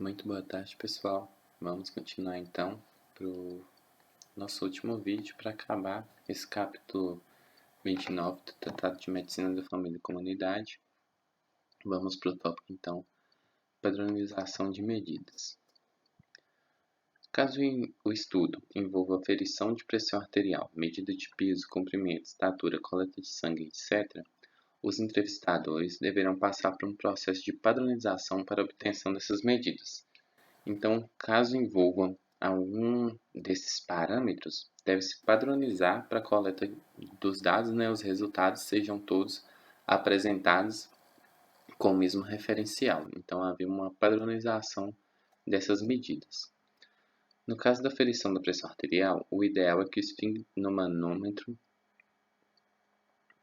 Muito boa tarde, pessoal. Vamos continuar então para o nosso último vídeo para acabar esse capítulo 29 do Tratado de Medicina da Família e Comunidade. Vamos para o tópico então, padronização de medidas. Caso o estudo envolva aferição de pressão arterial, medida de peso, comprimento, estatura, coleta de sangue, etc., os entrevistadores deverão passar por um processo de padronização para a obtenção dessas medidas. Então, caso envolvam algum desses parâmetros, deve-se padronizar para a coleta dos dados, os resultados sejam todos apresentados com o mesmo referencial. Então, havia uma padronização dessas medidas. No caso da aferição da pressão arterial, o ideal é que o esfigmomanômetro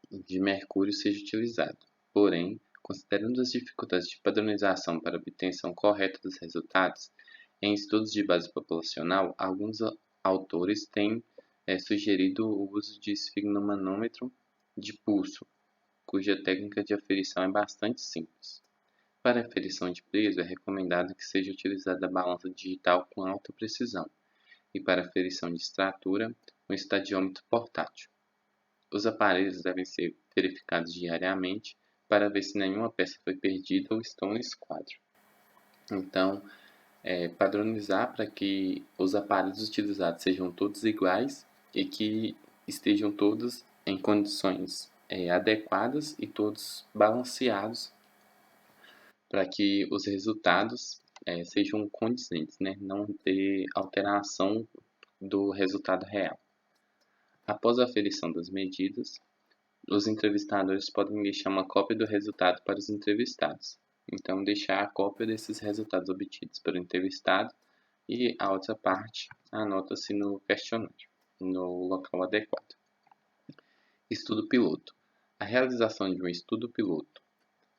de mercúrio seja utilizado. Porém, considerando as dificuldades de padronização para a obtenção correta dos resultados, em estudos de base populacional, alguns autores têm sugerido o uso de esfigmomanômetro de pulso, cuja técnica de aferição é bastante simples. Para a aferição de peso, é recomendado que seja utilizada a balança digital com alta precisão, e para a aferição de estatura, um estadiômetro portátil. Os aparelhos devem ser verificados diariamente para ver se nenhuma peça foi perdida ou estão no esquadro. Então, padronizar para que os aparelhos utilizados sejam todos iguais e que estejam todos em condições adequadas e todos balanceados para que os resultados sejam condizentes, não ter alteração do resultado real. Após a aferição das medidas, os entrevistadores podem deixar uma cópia do resultado para os entrevistados. Então, deixar a cópia desses resultados obtidos pelo entrevistado e a outra parte anota-se no questionário, no local adequado. Estudo piloto. A realização de um estudo piloto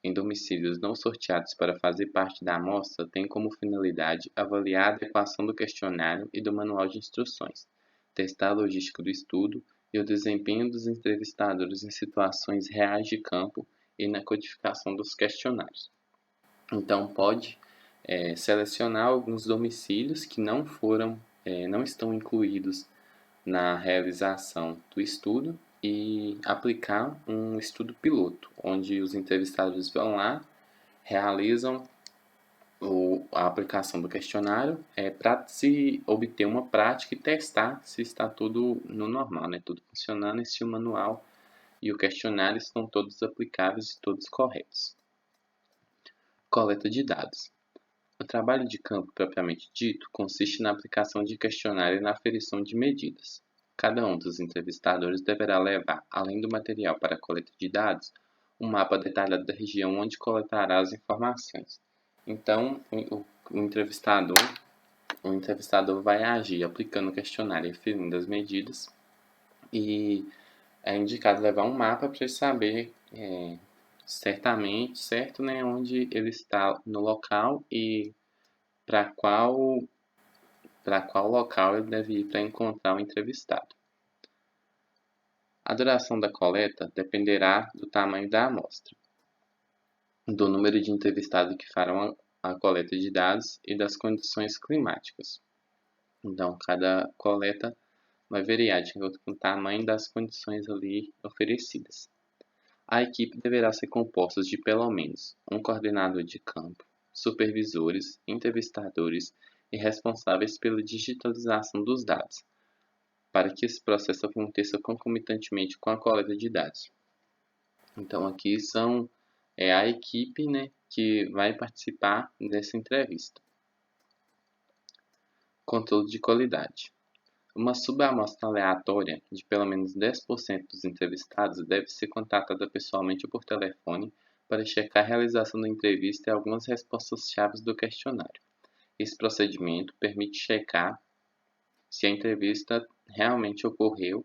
em domicílios não sorteados para fazer parte da amostra tem como finalidade avaliar a adequação do questionário e do manual de instruções, testar a logística do estudo e o desempenho dos entrevistadores em situações reais de campo e na codificação dos questionários. Então, pode selecionar alguns domicílios que não estão incluídos na realização do estudo e aplicar um estudo piloto, onde os entrevistadores vão lá, realizam a aplicação do questionário para se obter uma prática e testar se está tudo no normal, tudo funcionando, se o manual e o questionário estão todos aplicáveis e todos corretos. Coleta de dados. O trabalho de campo propriamente dito consiste na aplicação de questionário e na aferição de medidas. Cada um dos entrevistadores deverá levar, além do material para a coleta de dados, um mapa detalhado da região onde coletará as informações. Então, o entrevistador vai agir aplicando o questionário e aferindo as medidas, e é indicado levar um mapa para ele saber certamente, certo, onde ele está no local e para qual local ele deve ir para encontrar o entrevistado. A duração da coleta dependerá do tamanho da amostra, do número de entrevistados que farão a coleta de dados e das condições climáticas. Então, cada coleta vai variar de acordo com o tamanho das condições ali oferecidas. A equipe deverá ser composta de pelo menos um coordenador de campo, supervisores, entrevistadores e responsáveis pela digitalização dos dados, para que esse processo aconteça concomitantemente com a coleta de dados. Então, aqui são a equipe que vai participar dessa entrevista. Controle de qualidade. Uma subamostra aleatória de pelo menos 10% dos entrevistados deve ser contatada pessoalmente ou por telefone para checar a realização da entrevista e algumas respostas-chave do questionário. Esse procedimento permite checar se a entrevista realmente ocorreu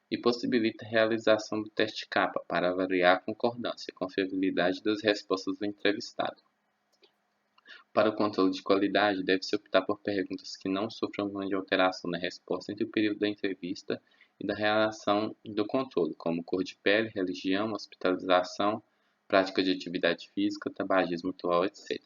e possibilita a realização do teste capa para avaliar a concordância e confiabilidade das respostas do entrevistado. Para o controle de qualidade, deve-se optar por perguntas que não sofram grande alteração na resposta entre o período da entrevista e da realização do controle, como cor de pele, religião, hospitalização, prática de atividade física, tabagismo atual, etc.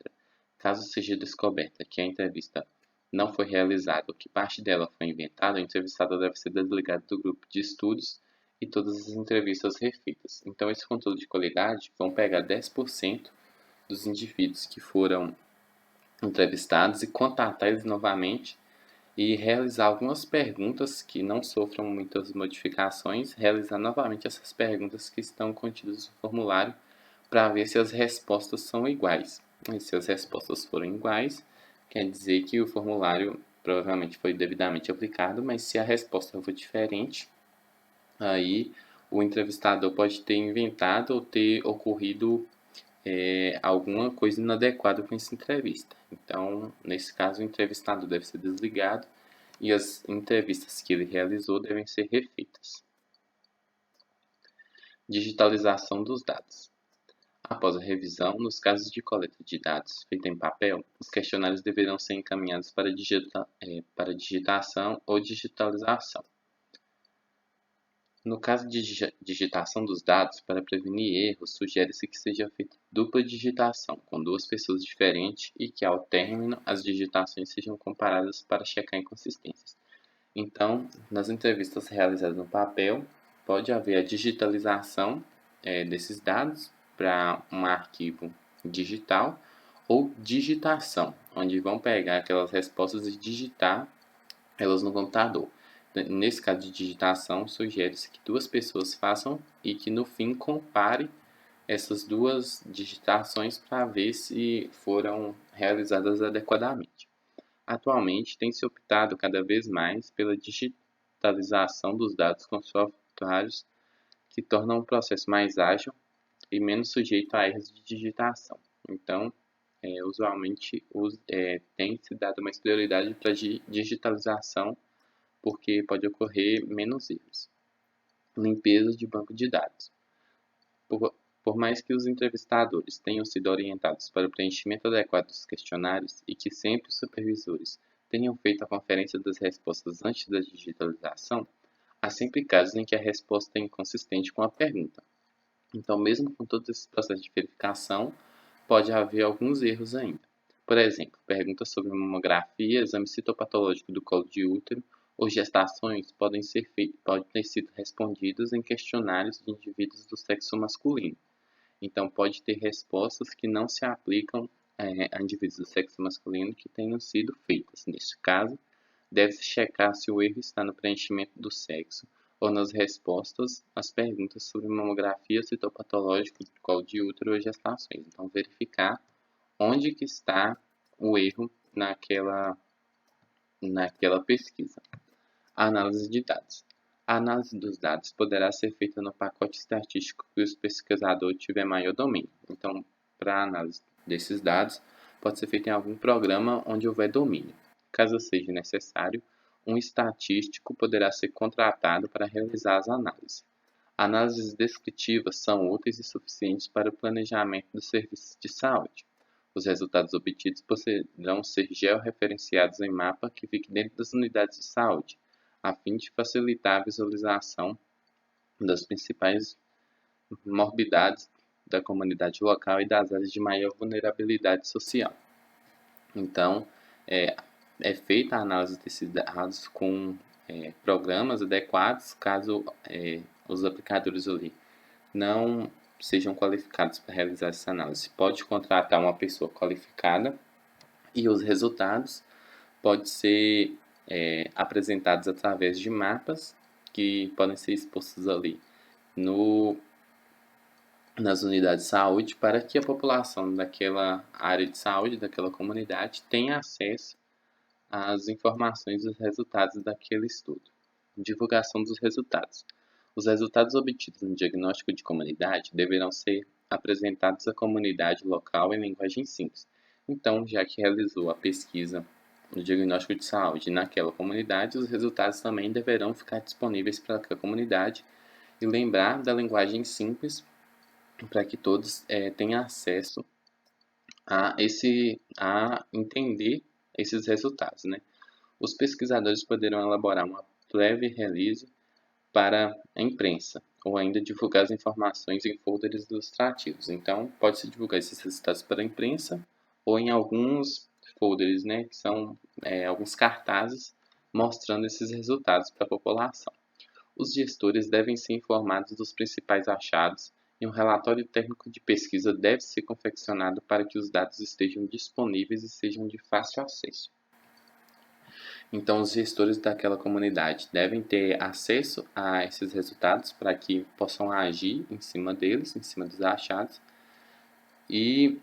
Caso seja descoberta que a entrevista não foi realizada ou que parte dela foi inventada, o entrevistado deve ser desligado do grupo de estudos e todas as entrevistas refeitas. Então, esse controle de qualidade vão pegar 10% dos indivíduos que foram entrevistados e contatar eles novamente e realizar algumas perguntas que não sofram muitas modificações, realizar novamente essas perguntas que estão contidas no formulário para ver se as respostas são iguais. E se as respostas forem iguais, quer dizer que o formulário provavelmente foi devidamente aplicado, mas se a resposta for diferente, aí o entrevistador pode ter inventado ou ter ocorrido alguma coisa inadequada com essa entrevista. Então, nesse caso, o entrevistado deve ser desligado e as entrevistas que ele realizou devem ser refeitas. Digitalização dos dados. Após a revisão, nos casos de coleta de dados feita em papel, os questionários deverão ser encaminhados para digitação ou digitalização. No caso de digitação dos dados, para prevenir erros, sugere-se que seja feita dupla digitação, com duas pessoas diferentes e que, ao término, as digitações sejam comparadas para checar inconsistências. Então, nas entrevistas realizadas no papel, pode haver a digitalização desses dados para um arquivo digital ou digitação, onde vão pegar aquelas respostas e digitar elas no computador. Nesse caso de digitação, sugere-se que duas pessoas façam e que no fim compare essas duas digitações para ver se foram realizadas adequadamente. Atualmente, tem se optado cada vez mais pela digitalização dos dados com softwares que tornam o processo mais ágil e menos sujeito a erros de digitação. Então, usualmente tem se dado mais prioridade para a digitalização porque pode ocorrer menos erros. Limpeza de banco de dados. Por mais que os entrevistadores tenham sido orientados para o preenchimento adequado dos questionários e que sempre os supervisores tenham feito a conferência das respostas antes da digitalização, há sempre casos em que a resposta é inconsistente com a pergunta. Então, mesmo com todo esse processo de verificação, pode haver alguns erros ainda. Por exemplo, perguntas sobre mamografia, exame citopatológico do colo de útero ou gestações podem ter sido respondidas em questionários de indivíduos do sexo masculino. Então, pode ter respostas que não se aplicam a indivíduos do sexo masculino que tenham sido feitas. Neste caso, deve-se checar se o erro está no preenchimento do sexo ou nas respostas às perguntas sobre mamografia, citopatológico, colo de útero ou gestações. Então, verificar onde que está o erro naquela pesquisa. A análise de dados. A análise dos dados poderá ser feita no pacote estatístico que o pesquisador tiver maior domínio. Então, para a análise desses dados, pode ser feita em algum programa onde houver domínio. Caso seja necessário, um estatístico poderá ser contratado para realizar as análises. Análises descritivas são úteis e suficientes para o planejamento dos serviços de saúde. Os resultados obtidos poderão ser georreferenciados em mapa que fique dentro das unidades de saúde, a fim de facilitar a visualização das principais morbidades da comunidade local e das áreas de maior vulnerabilidade social. Então, é feita a análise desses dados com programas adequados, caso os aplicadores ali não sejam qualificados para realizar essa análise. Pode contratar uma pessoa qualificada e os resultados podem ser apresentados através de mapas que podem ser expostos ali nas unidades de saúde para que a população daquela área de saúde, daquela comunidade, tenha acesso às informações dos resultados daquele estudo. Divulgação dos resultados. Os resultados obtidos no diagnóstico de comunidade deverão ser apresentados à comunidade local em linguagem simples. Então, já que realizou a pesquisa no diagnóstico de saúde naquela comunidade, os resultados também deverão ficar disponíveis para aquela comunidade e lembrar da linguagem simples para que todos tenham acesso a entender esses resultados, né? Os pesquisadores poderão elaborar uma press release para a imprensa ou ainda divulgar as informações em folders ilustrativos. Então, pode-se divulgar esses resultados para a imprensa ou em alguns folders, né, que são alguns cartazes mostrando esses resultados para a população. Os gestores devem ser informados dos principais achados e um relatório técnico de pesquisa deve ser confeccionado para que os dados estejam disponíveis e sejam de fácil acesso. Então, os gestores daquela comunidade devem ter acesso a esses resultados para que possam agir em cima deles, em cima dos achados, e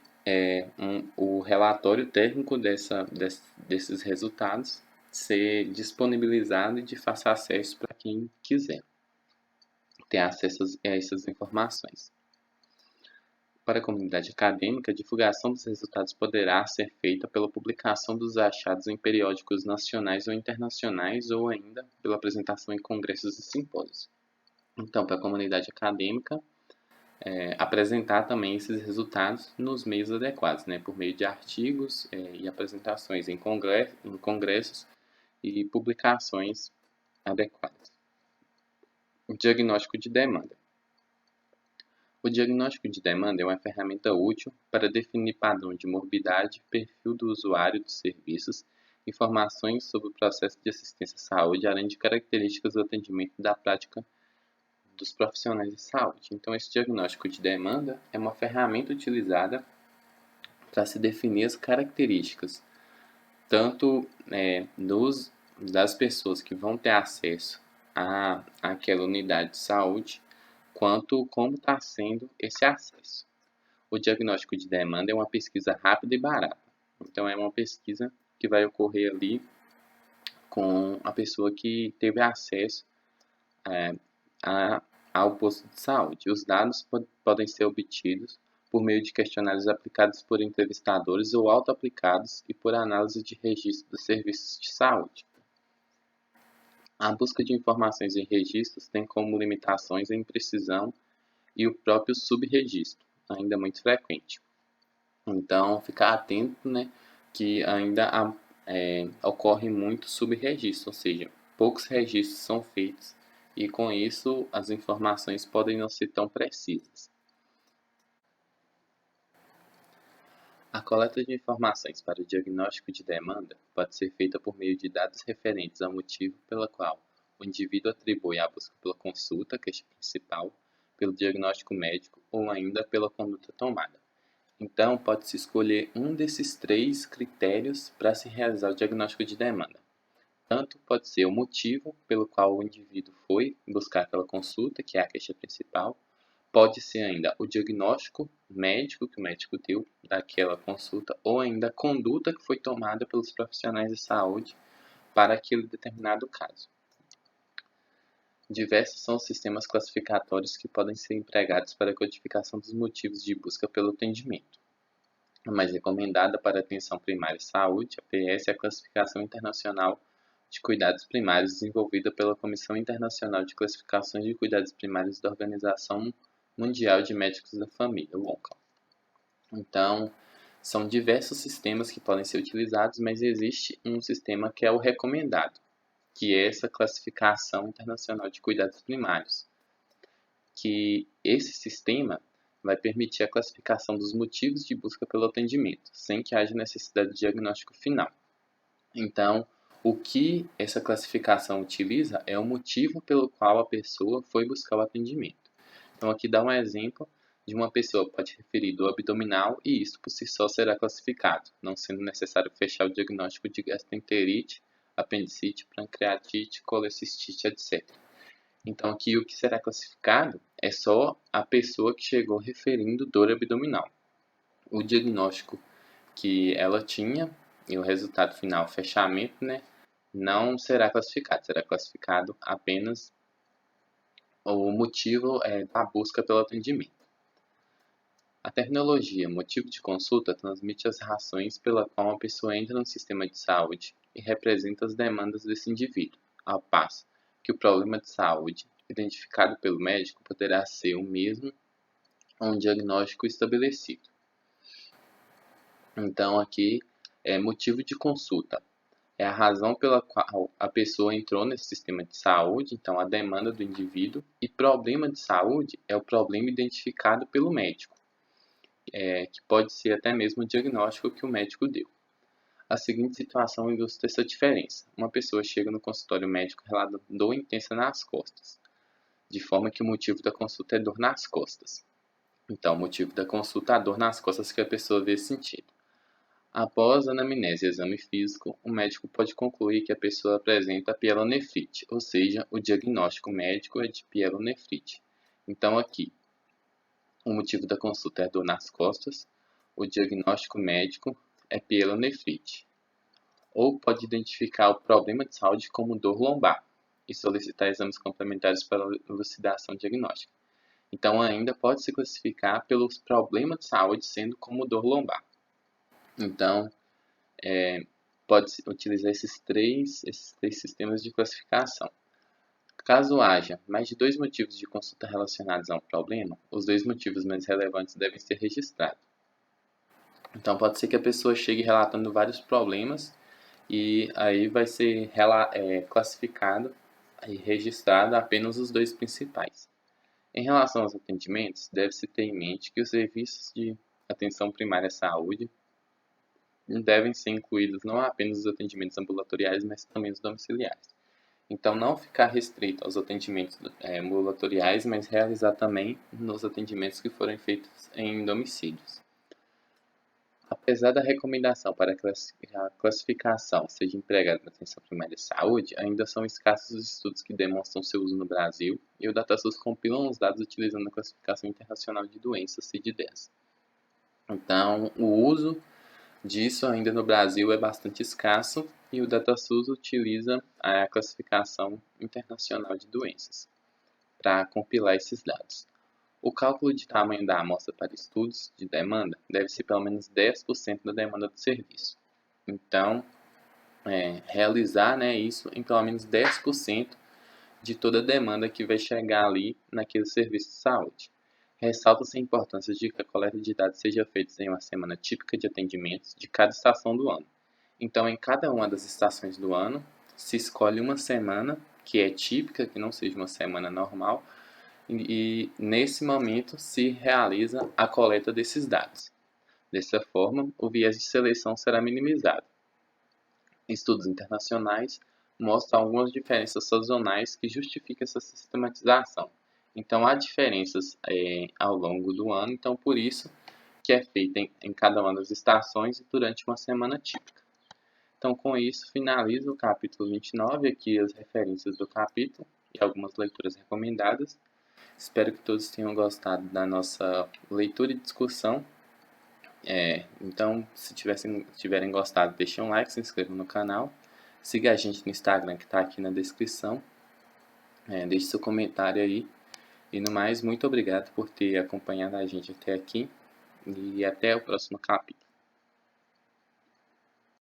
o relatório técnico desses resultados ser disponibilizado e de fácil acesso para quem quiser ter acesso a essas informações. Para a comunidade acadêmica, a divulgação dos resultados poderá ser feita pela publicação dos achados em periódicos nacionais ou internacionais ou ainda pela apresentação em congressos e simpósios. Então, para a comunidade acadêmica, apresentar também esses resultados nos meios adequados, né, por meio de artigos e apresentações em congressos e publicações adequadas. O diagnóstico de demanda. O diagnóstico de demanda é uma ferramenta útil para definir padrão de morbidade, perfil do usuário dos serviços, informações sobre o processo de assistência à saúde, além de características do atendimento da prática dos profissionais de saúde. Então, esse diagnóstico de demanda é uma ferramenta utilizada para se definir as características, tanto das pessoas que vão ter acesso àquela unidade de saúde, quanto como está sendo esse acesso. O diagnóstico de demanda é uma pesquisa rápida e barata. Então, é uma pesquisa que vai ocorrer ali com a pessoa que teve acesso ao posto de saúde. Os dados podem ser obtidos por meio de questionários aplicados por entrevistadores ou auto-aplicados e por análise de registro dos serviços de saúde. A busca de informações em registros tem como limitações a imprecisão e o próprio subregistro, ainda muito frequente. Então, ficar atento, né, que ainda ocorre muito subregistro, ou seja, poucos registros são feitos e com isso as informações podem não ser tão precisas. A coleta de informações para o diagnóstico de demanda pode ser feita por meio de dados referentes ao motivo pelo qual o indivíduo atribui a busca pela consulta, queixa principal, pelo diagnóstico médico ou ainda pela conduta tomada. Então, pode-se escolher um desses 3 critérios para se realizar o diagnóstico de demanda. Tanto pode ser o motivo pelo qual o indivíduo foi buscar aquela consulta, que é a queixa principal, pode ser ainda o diagnóstico médico que o médico deu daquela consulta ou ainda a conduta que foi tomada pelos profissionais de saúde para aquele determinado caso. Diversos são os sistemas classificatórios que podem ser empregados para a codificação dos motivos de busca pelo atendimento. A mais recomendada para a atenção primária à saúde, a APS, é a Classificação Internacional de Cuidados Primários, desenvolvida pela Comissão Internacional de Classificações de Cuidados Primários da Organização Mundial de Médicos da Família, o ONCA. Então, são diversos sistemas que podem ser utilizados, mas existe um sistema que é o recomendado, que é essa Classificação Internacional de Cuidados Primários, que esse sistema vai permitir a classificação dos motivos de busca pelo atendimento, sem que haja necessidade de diagnóstico final. Então, o que essa classificação utiliza é o motivo pelo qual a pessoa foi buscar o atendimento. Então, aqui dá um exemplo de uma pessoa que pode referir dor abdominal e isso por si só será classificado, não sendo necessário fechar o diagnóstico de gastroenterite, apendicite, pancreatite, colecistite, etc. Então, aqui o que será classificado é só a pessoa que chegou referindo dor abdominal. O diagnóstico que ela tinha e o resultado final, fechamento, né, não será classificado apenas o motivo da busca pelo atendimento. A terminologia motivo de consulta transmite as razões pela qual uma pessoa entra no sistema de saúde e representa as demandas desse indivíduo, ao passo que o problema de saúde identificado pelo médico poderá ser o mesmo ou um diagnóstico estabelecido. Então, aqui é motivo de consulta. É a razão pela qual a pessoa entrou nesse sistema de saúde, então a demanda do indivíduo, e problema de saúde é o problema identificado pelo médico. que pode ser até mesmo o diagnóstico que o médico deu. A seguinte situação ilustra essa diferença. Uma pessoa chega no consultório médico relatando dor intensa nas costas, de forma que o motivo da consulta é dor nas costas. Então, o motivo da consulta é a dor nas costas que a pessoa vê sentindo. Após anamnese e exame físico, o médico pode concluir que a pessoa apresenta pielonefrite, ou seja, o diagnóstico médico é de pielonefrite. Então, aqui, o motivo da consulta é dor nas costas, o diagnóstico médico é pielonefrite. Ou pode identificar o problema de saúde como dor lombar e solicitar exames complementares para elucidação diagnóstica. Então, ainda pode se classificar pelos problemas de saúde sendo como dor lombar. Então, pode-se utilizar esses três sistemas de classificação. Caso haja mais de 2 motivos de consulta relacionados a um problema, os 2 motivos mais relevantes devem ser registrados. Então, pode ser que a pessoa chegue relatando vários problemas e aí vai ser classificado e registrado apenas os 2 principais. Em relação aos atendimentos, deve-se ter em mente que os serviços de atenção primária à saúde devem ser incluídos não apenas os atendimentos ambulatoriais, mas também os domiciliares. Então, não ficar restrito aos atendimentos ambulatoriais, mas realizar também nos atendimentos que forem feitos em domicílios. Apesar da recomendação para que a classificação seja empregada na atenção primária de saúde, ainda são escassos os estudos que demonstram seu uso no Brasil, e o DataSUS compila os dados utilizando a Classificação Internacional de Doenças, CID-10. Então, o uso disso ainda no Brasil é bastante escasso e o DataSUS utiliza a Classificação Internacional de Doenças para compilar esses dados. O cálculo de tamanho da amostra para estudos de demanda deve ser pelo menos 10% da demanda do serviço. Então, realizar isso em pelo menos 10% de toda a demanda que vai chegar ali naquele serviço de saúde. Ressalta-se a importância de que a coleta de dados seja feita em uma semana típica de atendimentos de cada estação do ano. Então, em cada uma das estações do ano, se escolhe uma semana que é típica, que não seja uma semana normal, e nesse momento se realiza a coleta desses dados. Dessa forma, o viés de seleção será minimizado. Estudos internacionais mostram algumas diferenças sazonais que justificam essa sistematização. Então, há diferenças ao longo do ano, então por isso que é feita em cada uma das estações e durante uma semana típica. Então, com isso, finaliza o capítulo 29, aqui as referências do capítulo e algumas leituras recomendadas. Espero que todos tenham gostado da nossa leitura e discussão. Então, se tiverem gostado, deixem um like, se inscrevam no canal. Siga a gente no Instagram, que está aqui na descrição. Deixe seu comentário aí. E no mais, muito obrigado por ter acompanhado a gente até aqui. E até o próximo capítulo.